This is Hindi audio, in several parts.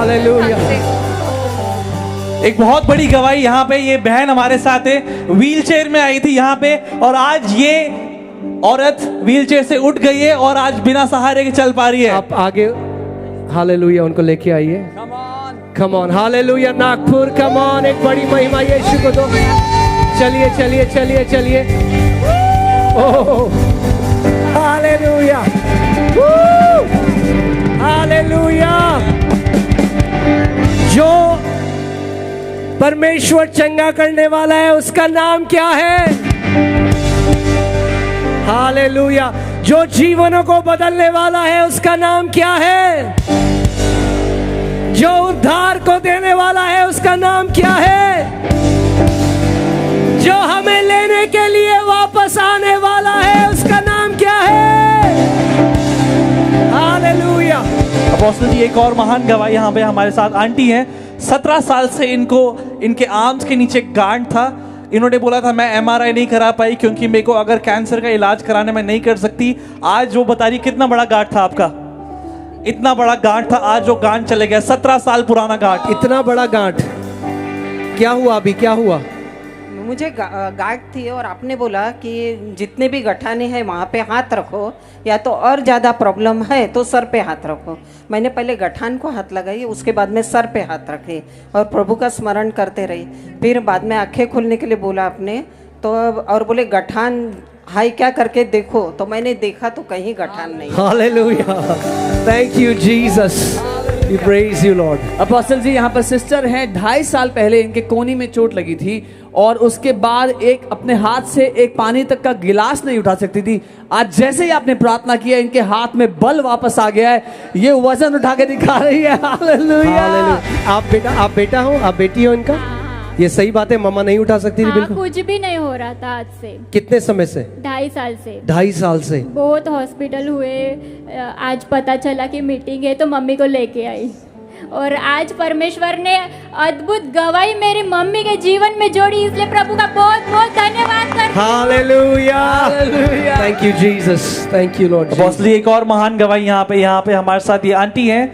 हालेलुया। एक बहुत बड़ी गवाही यहाँ पे, ये बहन हमारे साथ है, व्हीलचेयर में आई थी यहाँ पे, और आज ये औरत व्हीलचेयर से उठ गई है और आज बिना सहारे के चल पा रही है। आप आगे हालेलुया उनको लेके आइए। Come on hallelujah Nagpur, come on, एक बड़ी महिमा यीशु को दो। चलिए चलिए चलिए चलिए। Oh hallelujah, hallelujah. जो परमेश्वर चंगा करने वाला है उसका नाम क्या है? हालेलुया। जो जीवनों को बदलने वाला है उसका नाम क्या है? जो उद्धार को देने वाला है उसका नाम क्या है? जो हमें लेने के लिए वापस आने वाला है उसका नाम क्या है? हालेलुया। अपोस्टल जी, एक और महान गवाही यहाँ पे हमारे साथ आंटी हैं। 17 साल से इनको इनके आर्म्स के नीचे गांठ था। इन्होंने बोला था मैं एमआरआई नहीं करा पाई क्योंकि मेरे को अगर कैंसर का इलाज कराने में नहीं कर सकती। आज वो बता रही कितना बड़ा गांठ था आपका, इतना बड़ा गांठ था, आज वो गांठ चले गया। 17 साल पुराना गांठ। इतना बड़ा गांठ क्या हुआ? अभी क्या हुआ? मुझे गांठ थी और आपने बोला कि जितने भी गठाने हैं वहाँ पे हाथ रखो, या तो और ज़्यादा प्रॉब्लम है तो सर पे हाथ रखो। मैंने पहले गठान को हाथ लगाई, उसके बाद में सर पे हाथ रखे और प्रभु का स्मरण करते रही। फिर बाद में आंखें खोलने के लिए बोला आपने, तो और बोले गठान हाई क्या करके देखो, तो मैंने देखा तो कहीं गठान नहीं। Hallelujah, thank you Jesus, we praise you Lord. Apostle जी, यहाँ पर सिस्टर हैं, 2.5 साल पहले इनके कोहनी में चोट लगी थी और उसके बाद एक अपने हाथ से एक पानी तक का गिलास नहीं उठा सकती थी। आज जैसे ही आपने प्रार्थना किया इनके हाथ में बल वापस आ गया है, ये वजन उठा के दिखा रही है। हालेलुया। आप बेटा हो, आप बेटी हो इनका? ये सही बात है, मम्मा नहीं उठा सकती थी बिल्कुल? कुछ भी नहीं हो रहा था आज से। कितने समय से? 2.5 साल से। 2.5 साल से बहुत हॉस्पिटल हुए, आज पता चला कि मीटिंग है तो मम्मी को लेके आई और आज परमेश्वर ने अद्भुत गवाही मेरी मम्मी के जीवन में जोड़ी, इसलिए प्रभु का बहुत बहुत धन्यवाद करते हैं। Hallelujah, thank you Jesus, thank you Lord. Apostle, एक और महान गवाही यहाँ पे हमारे साथ ये आंटी हैं।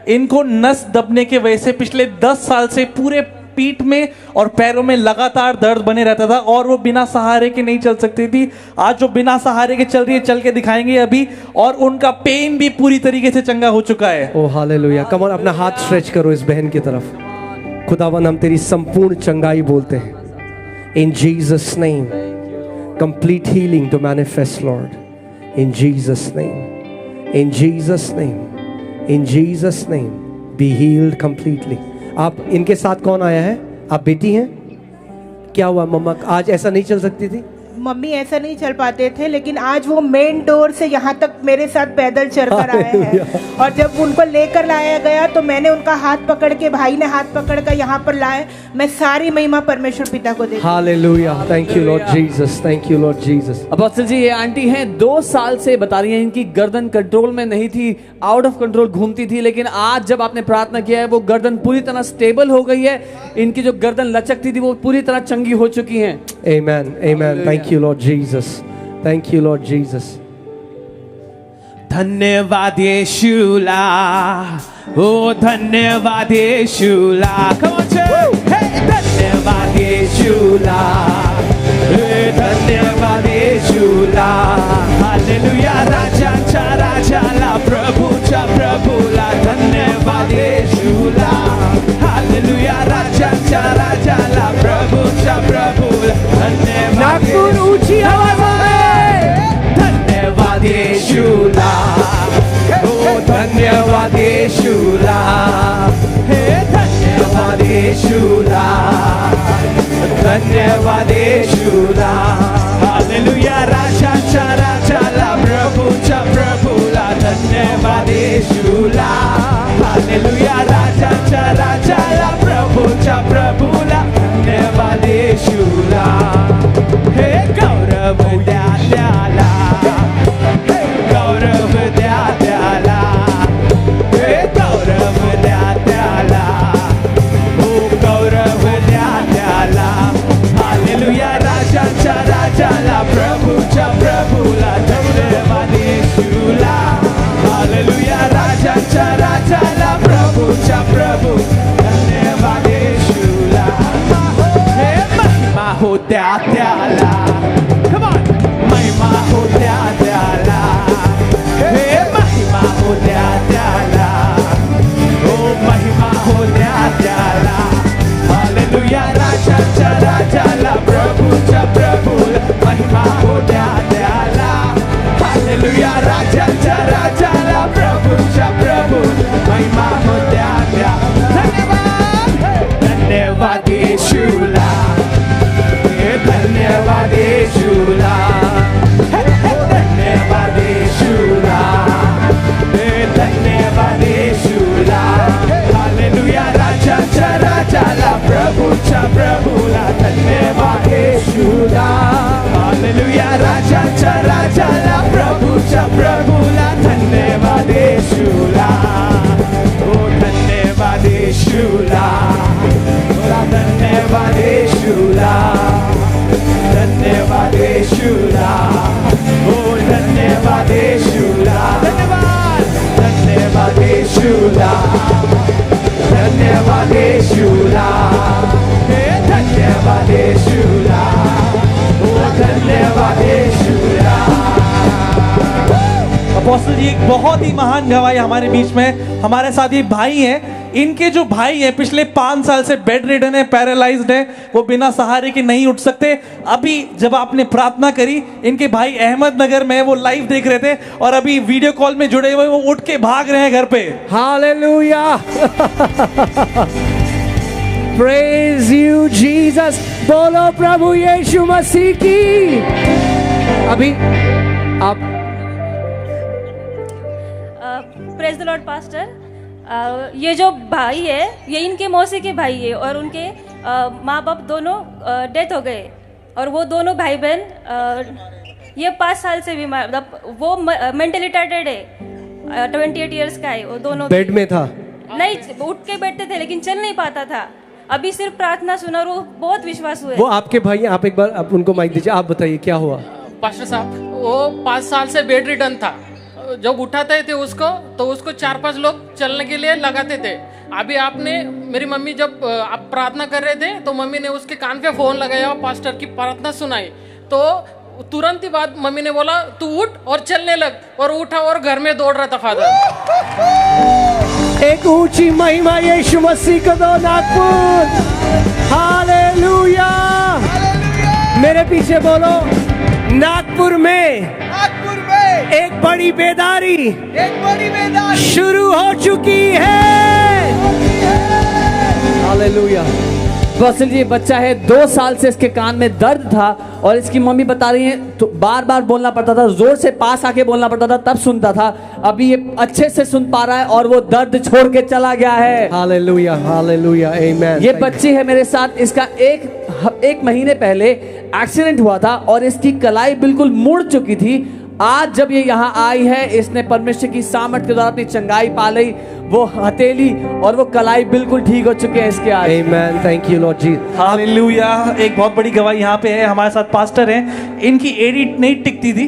इनको नस दबने की वजह से पिछले 10 साल से पूरे पीठ में और पैरों में लगातार दर्द बने रहता था और वो बिना सहारे के नहीं चल सकती थी। आज जो बिना सहारे के चल रही है, चल के दिखाएंगे अभी, और उनका पेन भी पूरी तरीके से चंगा हो चुका है। ओ हालेलुया। कम ऑन, अपना हाथ स्ट्रेच करो इस बहन की तरफ। खुदावन, हम तेरी संपूर्ण चंगाई बोलते हैं। In Jesus name, complete healing to manifest Lord, in Jesus name, in Jesus name, in Jesus name, be healed completely. आप इनके साथ कौन आया है? आप बेटी हैं? क्या हुआ मम्मा, आज ऐसा नहीं चल सकती थी? मम्मी ऐसा नहीं चल पाते थे, लेकिन आज वो मेन डोर से यहाँ तक मेरे साथ पैदल चलकर आए हैं। और जब उनको लेकर लाया गया तो मैंने उनका हाथ पकड़ के, भाई ने हाथ पकड़ कर यहाँ पर लाए। मैं सारी महिमा परमेश्वर पिता को देती हूँ। Hallelujah, thank you Lord Jesus, thank you Lord Jesus. Apostle जी, ये आंटी हैं, 2 साल से बता रही हैं इनकी गर्दन कंट्रोल में नहीं थी, आउट ऑफ कंट्रोल घूमती थी, लेकिन आज जब आपने प्रार्थना किया है वो गर्दन पूरी तरह स्टेबल हो गई है। इनकी जो गर्दन लचकती थी वो पूरी तरह चंगी हो चुकी हैं। Amen, amen, thank you Lord Jesus, thank you Lord Jesus. धन्यवाद यीशुला, ओ धन्यवाद यीशुला, come on church, hey धन्यवाद यीशुला, धन्यवाद यीशुला, हालेलुया। राजांच्या राजाला, प्रभूच्या प्रभूला, धन्यवाद यीशुला, हालेलुया। राजांच्या राजाला, प्रभूच्या प्रभूला, धन्यवाद। नागपुर ऊंची आवाज में धन्यवाद यीशुला, ओ धन्यवाद यीशुला, हे धन्यवाद यीशुला, धन्यवाद यीशुला, हालेलुया। राजाच्या राजाला, प्रभूच्या प्रभूला, धन्यवाद यीशुला, हालेलुया। राजाच्या राजाला, प्रभूच्या प्रभूला, धन्यवाद यीशुला, हे गौरव द्या त्याला, हे गौरव द्या त्याला, हे गौरव द्या त्याला, हो गौरव द्या त्याला, हालेलुया। राजाच्या राजाला, प्रभूच्या प्रभूला, धन्यवाद यीशुला, हालेलुया। राजाच्या राजा अभी एक बहुत ही महान गवाही हमारे बीच में है। हमारे साथ ये भाई हैं, इनके जो भाई हैं पिछले 5 साल से बेड रिडन है, पैरालाइज्ड है, वो बिना सहारे के नहीं उठ सकते। अभी जब आपने प्रार्थना करी, इनके भाई अहमदनगर में वो लाइव देख रहे थे और अभी वीडियो कॉल में जुड़े हुए, वो उठ के भाग रहे हैं घर पे। हालेलुया, प्रेज यू जीसस, बोलो प्रभु यीशु मसीह की। अभी आप प्रेज द लॉर्ड पास्टर। ये जो भाई है ये इनके मौसी के भाई है और उनके माँ बाप दोनों डेथ हो गए और वो दोनों भाई बहन ये 5 साल से बीमार, मतलब वो मेंटली रिटार्डेड है, 28 इयर्स का है। वो दोनों बेड में था, नहीं उठ के बैठते थे लेकिन चल नहीं पाता था। अभी सिर्फ प्रार्थना सुना और वो बहुत विश्वास हुए। वो आपके भाई हैं, आप एक बार आप उनको माइक दीजिए, आप बताइए क्या हुआ। पास्टर साहब, वो 5 साल से बेड रिटर्न था। जब उठाते थे उसको तो उसको 4-5 लोग चलने के लिए लगाते थे। अभी आपने, मेरी मम्मी जब आप प्रार्थना कर रहे थे तो मम्मी ने उसके कान पे फोन लगाया और पास्टर की प्रार्थना सुनाई, तो तुरंत ही बाद मम्मी ने बोला तू उठ और चलने लग, और उठा और घर में दौड़ रहा था फादर। एक ऊंची महिमा यीशु मसीह को दो नागपुर। हालेलुया, मेरे पीछे बोलो, नागपुर में एक बड़ी बेदारी शुरू हो चुकी है। हालेलुया। बसल जी, बच्चा है 2 साल से इसके कान में दर्द था और इसकी मम्मी बता रही है तो बार बार बोलना पड़ता था, जोर से पास आके बोलना पड़ता था तब सुनता था। अभी ये अच्छे से सुन पा रहा है और वो दर्द छोड़ के चला गया है। हालेलुया, हालेलुया, आमेन। ये बच्ची है मेरे साथ, इसका एक महीने पहले एक्सीडेंट हुआ था और इसकी कलाई बिल्कुल मुड़ चुकी थी। आज जब ये यहाँ आई है, इसने परमेश्वर की सामर्थ के द्वारा अपनी चंगाई पा ली। वो हथेली और वो कलाई बिल्कुल ठीक हो चुके हैं इसके आज। आमेन, थैंक यू लॉर्ड जी। हालेलुया। एक बहुत बड़ी गवाही यहाँ पे है, हमारे साथ पास्टर हैं। इनकी एड़ी नहीं टिकती थी,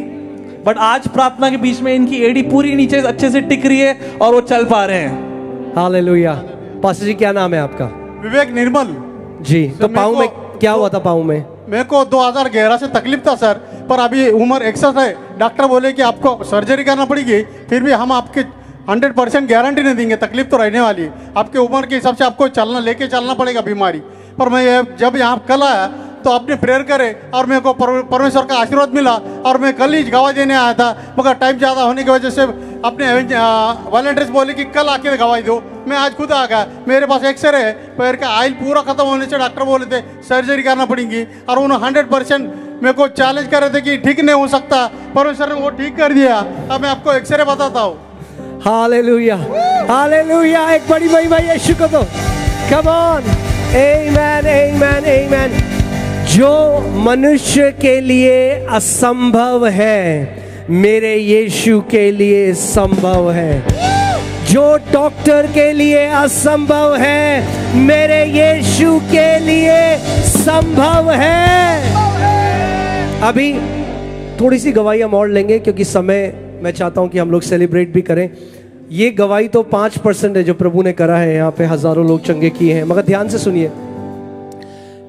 बट आज प्रार्थना के बीच में इनकी एड़ी पूरी नीचे अच्छे से टिक रही है और वो चल पा रहे हैं। हालेलुया। पास्टर जी क्या नाम है आपका? विवेक निर्मल जी। तो पाँव में क्या हुआ था? पाँव में मेरे को 2011 से तकलीफ था सर, पर अभी उम्र 61 है। डॉक्टर बोले कि आपको सर्जरी करना पड़ेगी, फिर भी हम आपके 100% गारंटी नहीं देंगे, तकलीफ तो रहने वाली है। आपके उम्र के हिसाब से आपको लेके चलना पड़ेगा बीमारी। पर मैं जब यहाँ कल आया तो आपने प्रेयर करे और मेरे को परमेश्वर का आशीर्वाद मिला और मैं कल ही गवाही देने आया था, मगर टाइम ज़्यादा होने की वजह से अपने वॉलंटियर्स बोले कि कल आके गवाही दो। मैं आज खुद आ गया, मेरे पास एक्सरे है, पैर का आयल पूरा खत्म होने से डॉक्टर बोले थे सर्जरी करना पड़ेगी, और उन्होंने 100% मेरे को चैलेंज कर रहे थे कि ठीक नहीं हो सकता। परमेश्वर ने वो ठीक कर दिया। अब मैं आपको एक्सरे बताता हूँ। Hallelujah, hallelujah. एक बड़ी महिमा यीशु को दो। कम ऑन, आमेन, आमेन, आमेन। जो मनुष्य के लिए असंभव है मेरे यीशु के लिए संभव है। जो डॉक्टर के लिए असंभव है मेरे यीशु के लिए संभव है। अभी थोड़ी सी गवाही हम और लेंगे क्योंकि समय मैं चाहता हूं कि हम लोग सेलिब्रेट भी करें। ये गवाही तो 5% है जो प्रभु ने करा है। यहाँ पे हजारों लोग चंगे किए हैं, मगर ध्यान से सुनिए,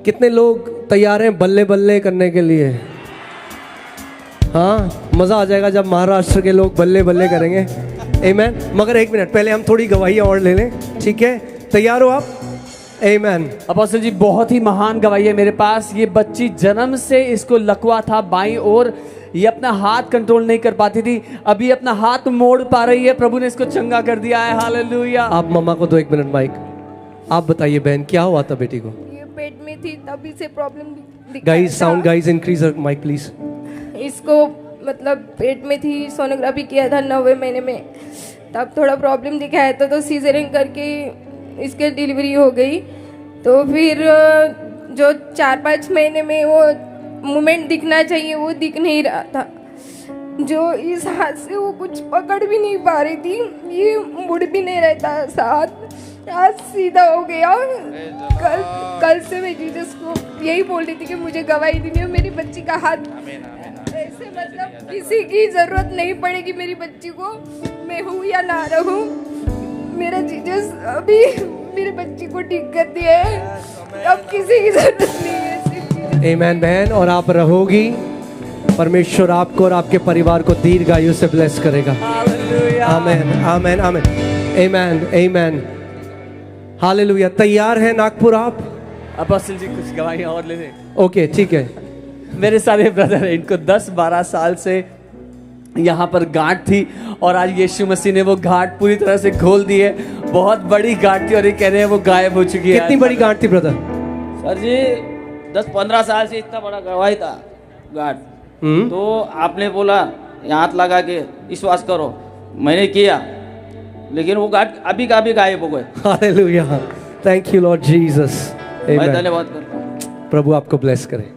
कितने लोग तैयार हैं बल्ले बल्ले करने के लिए? हाँ, मजा आ जाएगा जब महाराष्ट्र के लोग बल्ले बल्ले करेंगे। आमेन। मगर एक मिनट पहले हम थोड़ी गवाही और ले लें, ठीक है? तैयार हो आप? आमेन। अपोस्टल जी, बहुत ही महान गवाही है मेरे पास। ये बच्ची जन्म से इसको लकवा था बाईं ओर, ये अपना हाथ कंट्रोल नहीं कर पाती थी, अभी अपना हाथ मोड़ पा रही है। प्रभु ने इसको चंगा कर दिया है। हालेलुया। आप मम्मा को दो 1 मिनट माइक। आप बताइए बहन, क्या हुआ था बेटी को? ये पेट में थी तभी से problem. Guys sound, guys increase mic please. इसको मतलब पेट में थी, सोनोग्राफी किया था 9वें महीने में, तब थोड़ा प्रॉब्लम दिखाया था तो सीजरिंग करके इसके डिलीवरी हो गई। तो फिर जो 4-5 महीने में वो मूवमेंट दिखना चाहिए वो दिख नहीं रहा था। जो इस हाथ से वो कुछ पकड़ भी नहीं पा रही थी, ये मुड़ भी नहीं रहता हाथ, आज सीधा हो गया। कल से मैं जीसस को यही बोल रही थी कि मुझे गवाही देनी है मेरी बच्ची का हाथ ऐसे, मतलब किसी की जरूरत नहीं पड़ेगी मेरी बच्ची को, मैं हूँ या ना रहूँ, मेरा जीसस अभी मेरी बच्ची को ठीक कर दिया है, अब किसी की जरूरत नहीं है। आमेन बहन, और आप रहोगी, परमेश्वर आपको और आपके परिवार को दीर्घायु से ब्लेस करेगा। आमेन आमेन आमेन आमेन आमेन हालेलुया। तैयार है नागपुर आप? अपोस्टल जी कुछ गवाहियां और ले लें। ओके ठीक है। मेरे सारे ब्रदर हैं, इनको 10-12 साल से यहाँ पर गांठ थी और आज यीशु मसीह ने वो गांठ पूरी तरह से खोल दी है। बहुत बड़ी गांठ थी और ये कह रहे हैं वो गायब हो चुकी है। कितनी बड़ी गांठ थी ब्रदर? सर जी 10-15 साल से इतना बड़ा गवाही था गांठ। तो आपने बोला यहाँ हाथ लगा के विश्वास करो, मैंने किया, लेकिन वो गांठ अभी का अभी गायब हो गए। Hallelujah, thank you Lord Jesus. मैं धन्यवाद करता हूँ। प्रभु आपको ब्लेस करे।